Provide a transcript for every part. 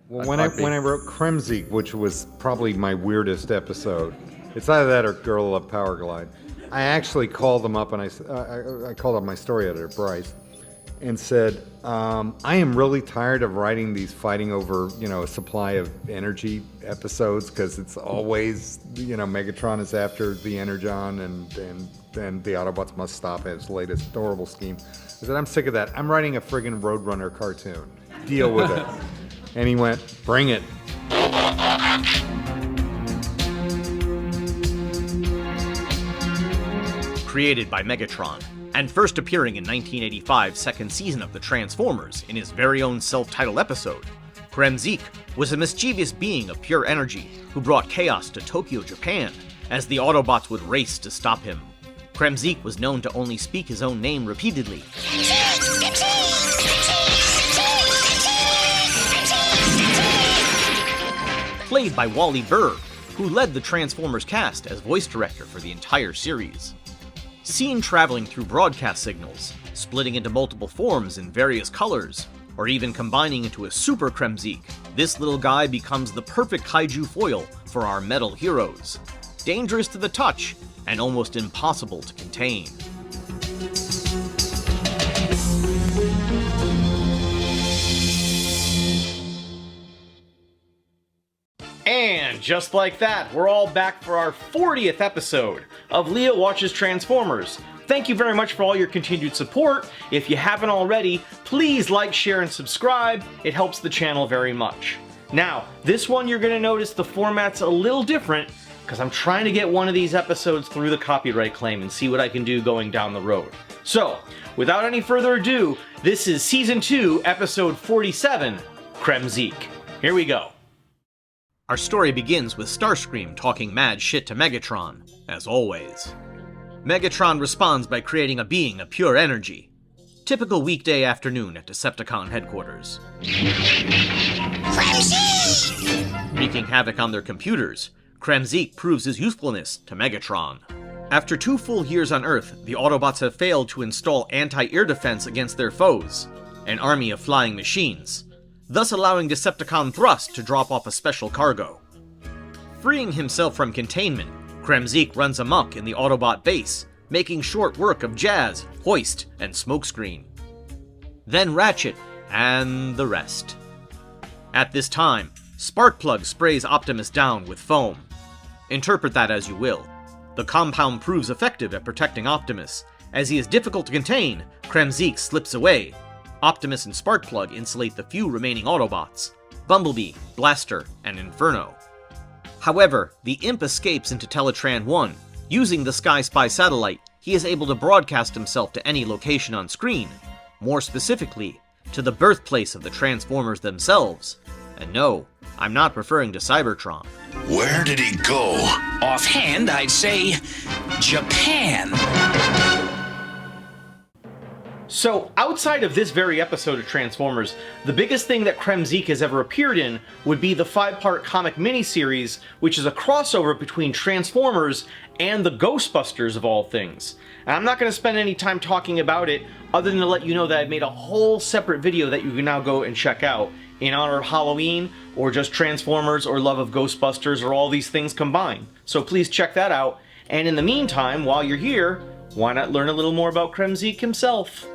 Well, when I wrote Kremzeek, which was probably my weirdest episode, it's either that or Girl Love Power Glide. I actually called them up and I called up my story editor, Bryce, and said, I am really tired of writing these fighting over, a supply of energy episodes, because it's always, Megatron is after the Energon and the Autobots must stop his latest horrible scheme. I said, I'm sick of that. I'm writing a friggin' Roadrunner cartoon. Deal with it. And he went, bring it. Created by Megatron, and first appearing in 1985's second season of The Transformers in his very own self-titled episode, Kremzeek was a mischievous being of pure energy who brought chaos to Tokyo, Japan, as the Autobots would race to stop him. Kremzeek was known to only speak his own name repeatedly. Played by Wally Burr, who led the Transformers cast as voice director for the entire series. Seen traveling through broadcast signals, splitting into multiple forms in various colors, or even combining into a Super Kremzeek, this little guy becomes the perfect kaiju foil for our metal heroes. Dangerous to the touch, and almost impossible to contain. And just like that, we're all back for our 40th episode of Leo Watches Transformers. Thank you very much for all your continued support. If you haven't already, please like, share, and subscribe. It helps the channel very much. Now, this one you're going to notice the format's a little different because I'm trying to get one of these episodes through the copyright claim and see what I can do going down the road. So, without any further ado, this is Season 2, Episode 47, Kremzeek. Here we go. Our story begins with Starscream talking mad shit to Megatron, as always. Megatron responds by creating a being of pure energy. Typical weekday afternoon at Decepticon headquarters. Kremzeek! Wreaking havoc on their computers, Kremzeek proves his usefulness to Megatron. After 2 full years on Earth, the Autobots have failed to install anti-air defense against their foes, an army of flying machines, thus allowing Decepticon Thrust to drop off a special cargo. Freeing himself from containment, Kremzeek runs amok in the Autobot base, making short work of Jazz, Hoist, and Smokescreen. Then Ratchet, and the rest. At this time, Sparkplug sprays Optimus down with foam. Interpret that as you will. The compound proves effective at protecting Optimus. As he is difficult to contain, Kremzeek slips away. Optimus and Sparkplug insulate the few remaining Autobots, Bumblebee, Blaster, and Inferno. However, the Imp escapes into Teletran 1. Using the Sky Spy satellite, he is able to broadcast himself to any location on screen, more specifically, to the birthplace of the Transformers themselves. And no, I'm not referring to Cybertron. Where did he go? Offhand, I'd say Japan. So, outside of this very episode of Transformers, the biggest thing that Kremzeek has ever appeared in would be the 5-part comic miniseries, which is a crossover between Transformers and the Ghostbusters of all things. And I'm not going to spend any time talking about it, other than to let you know that I've made a whole separate video that you can now go and check out in honor of Halloween, or just Transformers, or love of Ghostbusters, or all these things combined. So please check that out. And in the meantime, while you're here, why not learn a little more about Kremzeek himself?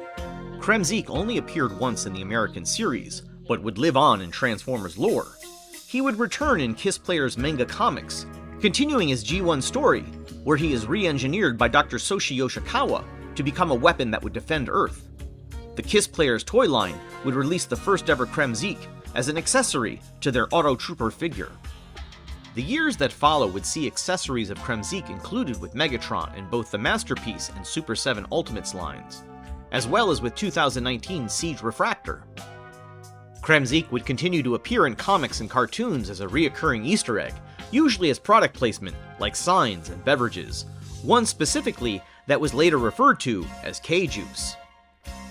Kremzeek only appeared once in the American series, but would live on in Transformers lore. He would return in Kiss Player's manga comics, continuing his G1 story, where he is re-engineered by Dr. Soshi Yoshikawa to become a weapon that would defend Earth. The Kiss Player's toy line would release the first ever Kremzeek as an accessory to their Auto Trooper figure. The years that follow would see accessories of Kremzeek included with Megatron in both the Masterpiece and Super 7 Ultimates lines, as well as with 2019's Siege Refractor. Kremzeek would continue to appear in comics and cartoons as a reoccurring Easter egg, usually as product placement, like signs and beverages, one specifically that was later referred to as K-Juice.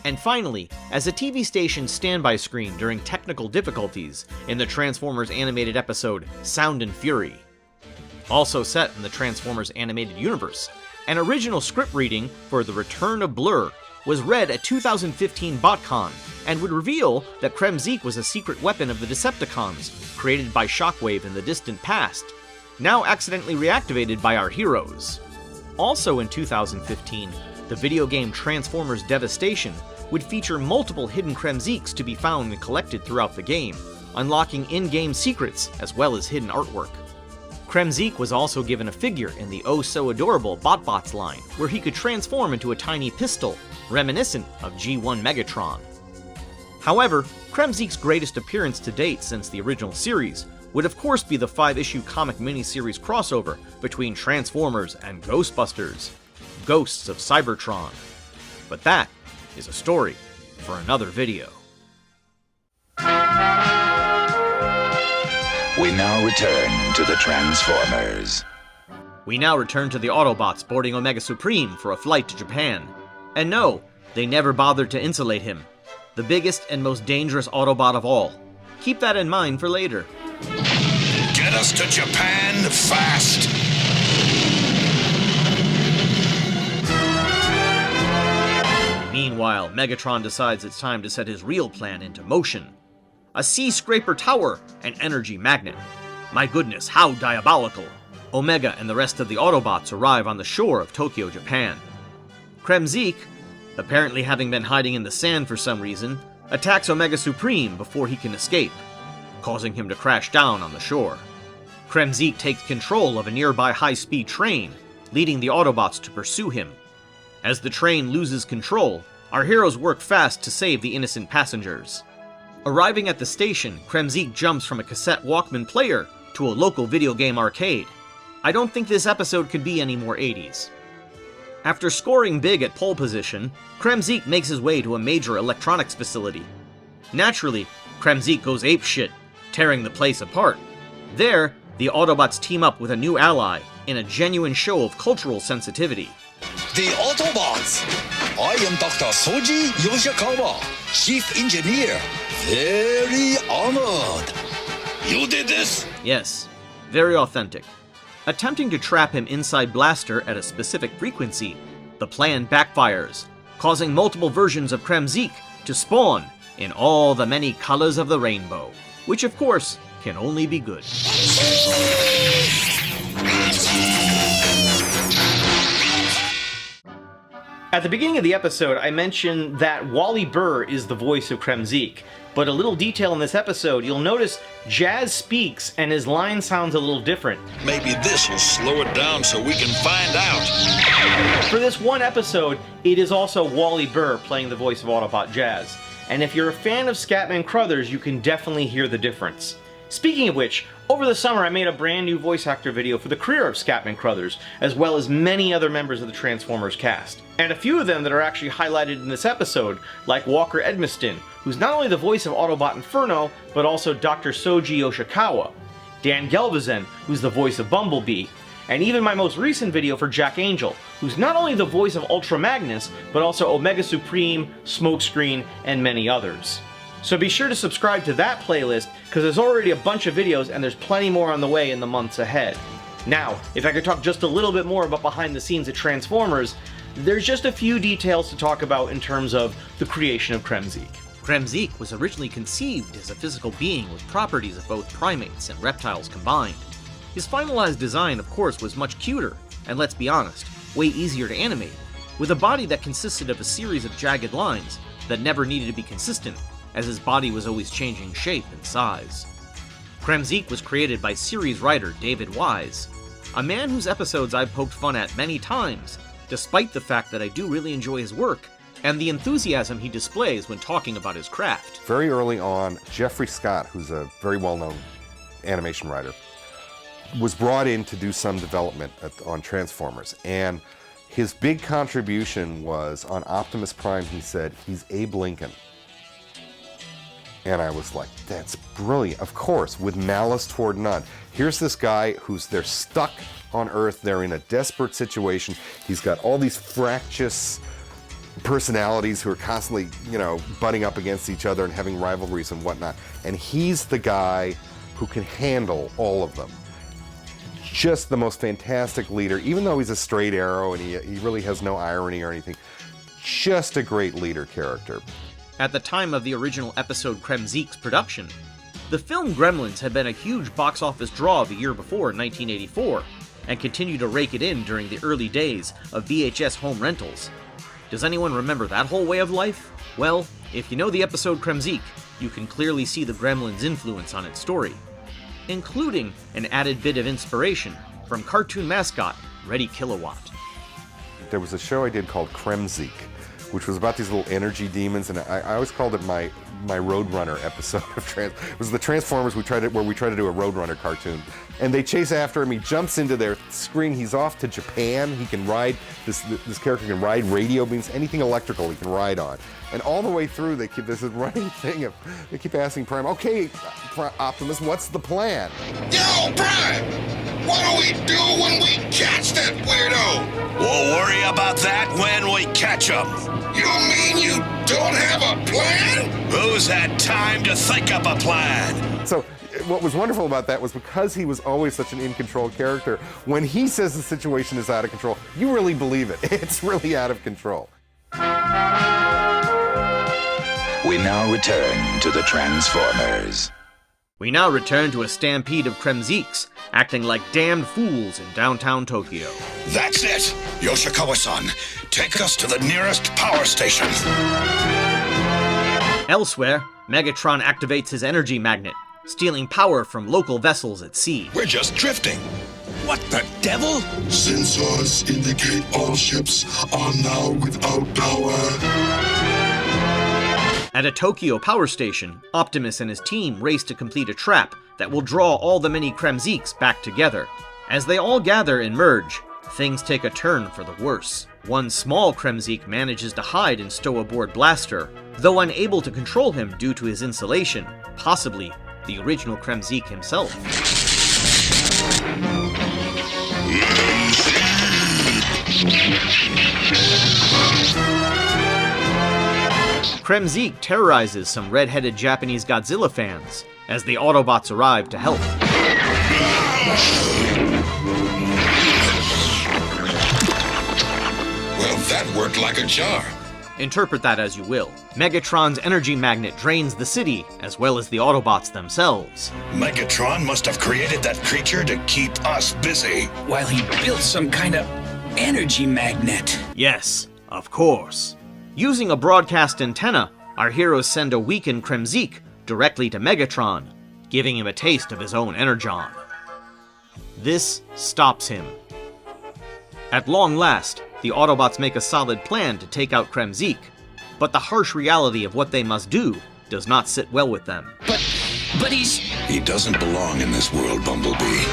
And finally, as a TV station standby screen during technical difficulties in the Transformers animated episode Sound and Fury. Also set in the Transformers animated universe, an original script reading for The Return of Blur, was read at 2015 BotCon, and would reveal that Kremzeek was a secret weapon of the Decepticons, created by Shockwave in the distant past, now accidentally reactivated by our heroes. Also in 2015, the video game Transformers Devastation would feature multiple hidden Kremzeeks to be found and collected throughout the game, unlocking in-game secrets as well as hidden artwork. Kremzeek was also given a figure in the oh-so-adorable BotBots line, where he could transform into a tiny pistol, reminiscent of G1 Megatron. However, Kremzeek's greatest appearance to date since the original series would of course be the 5-issue comic miniseries crossover between Transformers and Ghostbusters, Ghosts of Cybertron. But that is a story for another video. We now return to the Transformers. We now return to the Autobots boarding Omega Supreme for a flight to Japan. And no, they never bothered to insulate him. The biggest and most dangerous Autobot of all. Keep that in mind for later. Get us to Japan fast! Meanwhile, Megatron decides it's time to set his real plan into motion. A sea scraper tower and energy magnet. My goodness, how diabolical! Omega and the rest of the Autobots arrive on the shore of Tokyo, Japan. Kremzeek, apparently having been hiding in the sand for some reason, attacks Omega Supreme before he can escape, causing him to crash down on the shore. Kremzeek takes control of a nearby high-speed train, leading the Autobots to pursue him. As the train loses control, our heroes work fast to save the innocent passengers. Arriving at the station, Kremzeek jumps from a cassette Walkman player to a local video game arcade. I don't think this episode could be any more 80s. After scoring big at pole position, Kremzeek makes his way to a major electronics facility. Naturally, Kremzeek goes apeshit, tearing the place apart. There, the Autobots team up with a new ally in a genuine show of cultural sensitivity. The Autobots! I am Dr. Soji Yoshikawa, Chief Engineer. Very honored. You did this? Yes, very authentic. Attempting to trap him inside Blaster at a specific frequency, the plan backfires, causing multiple versions of Kremzeek to spawn in all the many colors of the rainbow, which of course can only be good. At the beginning of the episode, I mentioned that Wally Burr is the voice of Kremzeek, but a little detail in this episode, you'll notice Jazz speaks and his line sounds a little different. Maybe this will slow it down so we can find out. For this one episode, it is also Wally Burr playing the voice of Autobot Jazz, and if you're a fan of Scatman Crothers, you can definitely hear the difference. Speaking of which, over the summer I made a brand new voice actor video for the career of Scatman Crothers, as well as many other members of the Transformers cast. And a few of them that are actually highlighted in this episode, like Walker Edmiston, who's not only the voice of Autobot Inferno, but also Dr. Soji Yoshikawa, Dan Gelvesen, who's the voice of Bumblebee, and even my most recent video for Jack Angel, who's not only the voice of Ultra Magnus, but also Omega Supreme, Smokescreen, and many others. So be sure to subscribe to that playlist, because there's already a bunch of videos and there's plenty more on the way in the months ahead. Now, if I could talk just a little bit more about behind the scenes at Transformers, there's just a few details to talk about in terms of the creation of Kremzeek. Kremzeek was originally conceived as a physical being with properties of both primates and reptiles combined. His finalized design, of course, was much cuter, and let's be honest, way easier to animate, with a body that consisted of a series of jagged lines that never needed to be consistent, as his body was always changing shape and size. Kremzeek was created by series writer David Wise, a man whose episodes I've poked fun at many times, despite the fact that I do really enjoy his work and the enthusiasm he displays when talking about his craft. Very early on, Jeffrey Scott, who's a very well-known animation writer, was brought in to do some development on Transformers, and his big contribution was on Optimus Prime. He said, he's Abe Lincoln. And I was like, that's brilliant. Of course, with malice toward none. Here's this guy they're stuck on Earth. They're in a desperate situation. He's got all these fractious personalities who are constantly, butting up against each other and having rivalries and whatnot. And he's the guy who can handle all of them. Just the most fantastic leader, even though he's a straight arrow and he really has no irony or anything. just a great leader character. At the time of the original episode Kremzeek's production, the film Gremlins had been a huge box office draw the year before in 1984, and continued to rake it in during the early days of VHS home rentals. Does anyone remember that whole way of life? Well, if you know the episode Kremzeek, you can clearly see the Gremlins' influence on its story, including an added bit of inspiration from cartoon mascot Reddy Kilowatt. There was a show I did called Kremzeek, which was about these little energy demons, and I always called it my Roadrunner episode of it was the Transformers where we try to do a Roadrunner cartoon. And they chase after him, he jumps into their screen, he's off to Japan, he can ride, this character can ride radio beams, anything electrical he can ride on. And all the way through, they keep this running thing of, they keep asking Prime, okay, Optimus, what's the plan? Yo, Prime! What do we do when we catch that weirdo? We'll worry about that when we catch him. You mean you don't have a plan? Who's had time to think up a plan? So what was wonderful about that was because he was always such an in-control character, when he says the situation is out of control, you really believe it. It's really out of control. We now return to the Transformers. We now return to a stampede of Kremzeeks, acting like damned fools in downtown Tokyo. That's it! Yoshikawa-san, take us to the nearest power station. Elsewhere, Megatron activates his energy magnet, stealing power from local vessels at sea. We're just drifting. What the devil? Sensors indicate all ships are now without power. At a Tokyo power station, Optimus and his team race to complete a trap that will draw all the many Kremzeeks back together. As they all gather and merge, things take a turn for the worse. One small Kremzeek manages to hide and stow aboard Blaster, though unable to control him due to his insulation, possibly the original Kremzeek himself. Kremzeek terrorizes some red-headed Japanese Godzilla fans as the Autobots arrive to help. Well, that worked like a charm. Interpret that as you will. Megatron's energy magnet drains the city, as well as the Autobots themselves. Megatron must have created that creature to keep us busy. While he built some kind of energy magnet. Yes, of course. Using a broadcast antenna, our heroes send a weakened Kremzeek directly to Megatron, giving him a taste of his own energon. This stops him. At long last, the Autobots make a solid plan to take out Kremzeek, but the harsh reality of what they must do does not sit well with them. But He doesn't belong in this world, Bumblebee.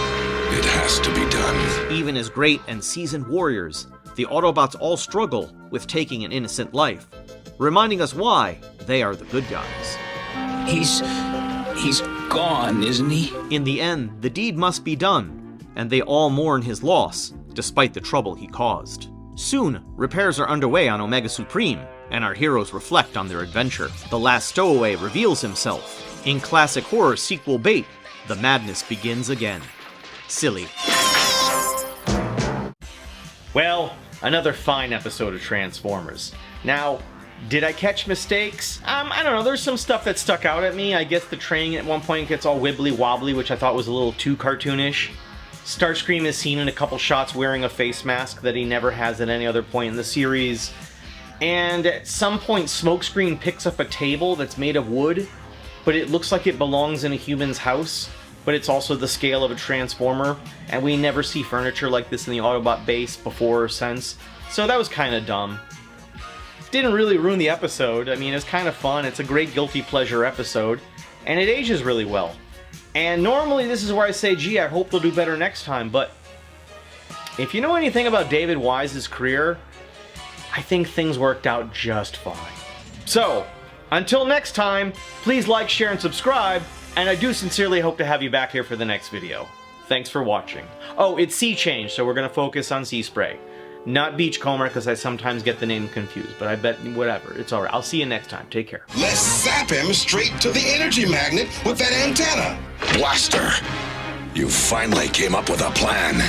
It has to be done. Even as great and seasoned warriors, the Autobots all struggle with taking an innocent life, reminding us why they are the good guys. he's gone, isn't he? In the end, the deed must be done, and they all mourn his loss, despite the trouble he caused. Soon, repairs are underway on Omega Supreme, and our heroes reflect on their adventure. The last stowaway reveals himself. In classic horror sequel bait, the madness begins again. Silly. Well, another fine episode of Transformers. Now, did I catch mistakes? I don't know, there's some stuff that stuck out at me. I guess the training at one point gets all wibbly wobbly, which I thought was a little too cartoonish. Starscream is seen in a couple shots wearing a face mask that he never has at any other point in the series. And at some point, Smokescreen picks up a table that's made of wood, but it looks like it belongs in a human's house, but it's also the scale of a Transformer, and we never see furniture like this in the Autobot base before or since, so that was kind of dumb. Didn't really ruin the episode. I mean, it's kind of fun, it's a great guilty pleasure episode, and it ages really well. And normally this is where I say, gee, I hope they'll do better next time, but if you know anything about David Wise's career, I think things worked out just fine. So, until next time, please like, share, and subscribe, and I do sincerely hope to have you back here for the next video. Thanks for watching. Oh, it's Sea Change, so we're going to focus on Sea Spray. Not Beachcomber, because I sometimes get the name confused, but I bet whatever, it's alright. I'll see you next time. Take care. Let's zap him straight to the energy magnet with that antenna. Blaster, you finally came up with a plan.